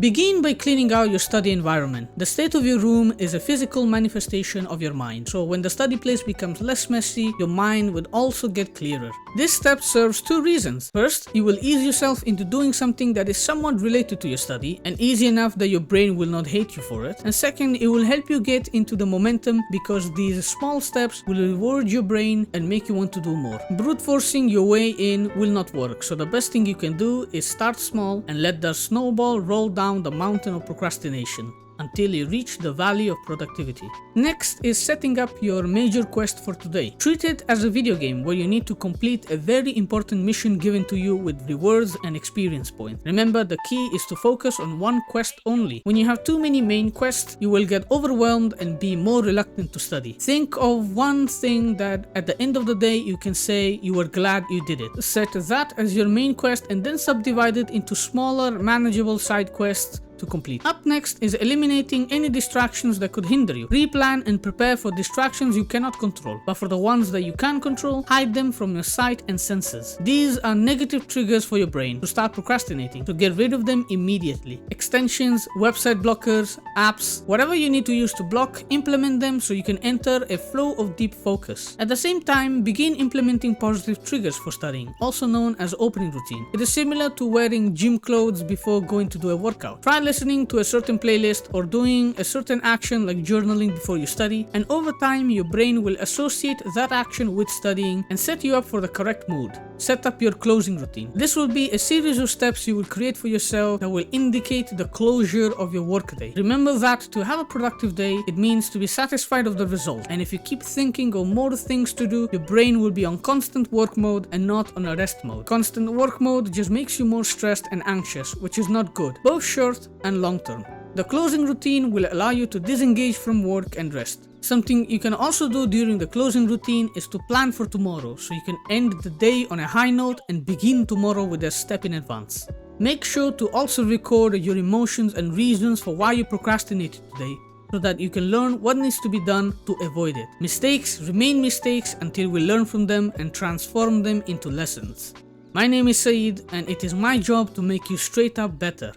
Begin by cleaning out your study environment. The state of your room is a physical manifestation of your mind, so when the study place becomes less messy, your mind would also get clearer. This step serves two reasons. First, you will ease yourself into doing something that is somewhat related to your study and easy enough that your brain will not hate you for it. And second, it will help you get into the momentum because these small steps will reward your brain and make you want to do more. Brute forcing your way in will not work, so the best thing you can do is start small and let the snowball roll down the mountain of procrastination until you reach the valley of productivity. Next is setting up your major quest for today. Treat it as a video game where you need to complete a very important mission given to you with rewards and experience points. Remember, the key is to focus on one quest only. When you have too many main quests, you will get overwhelmed and be more reluctant to study. Think of one thing that at the end of the day you can say you were glad you did it. Set that as your main quest and then subdivide it into smaller, manageable side quests to complete. Up next is eliminating any distractions that could hinder you. Replan and prepare for distractions you cannot control, but for the ones that you can control, hide them from your sight and senses. These are negative triggers for your brain to start procrastinating, so get rid of them immediately. Extensions, website blockers, apps, whatever you need to use to block, implement them so you can enter a flow of deep focus. At the same time, begin implementing positive triggers for studying, also known as opening routine. It is similar to wearing gym clothes before going to do a workout. Try listening to a certain playlist or doing a certain action like journaling before you study, and over time your brain will associate that action with studying and set you up for the correct mood. Set up your closing routine. This will be a series of steps you will create for yourself that will indicate the closure of your workday. Remember that to have a productive day, it means to be satisfied of the result, and if you keep thinking of more things to do, your brain will be on constant work mode and not on a rest mode. Constant work mode just makes you more stressed and anxious, which is not good, both short and long term. The closing routine will allow you to disengage from work and rest. Something you can also do during the closing routine is to plan for tomorrow, so you can end the day on a high note and begin tomorrow with a step in advance. Make sure to also record your emotions and reasons for why you procrastinated today, so that you can learn what needs to be done to avoid it. Mistakes remain mistakes until we learn from them and transform them into lessons. My name is Saeed, and it is my job to make you straight up better.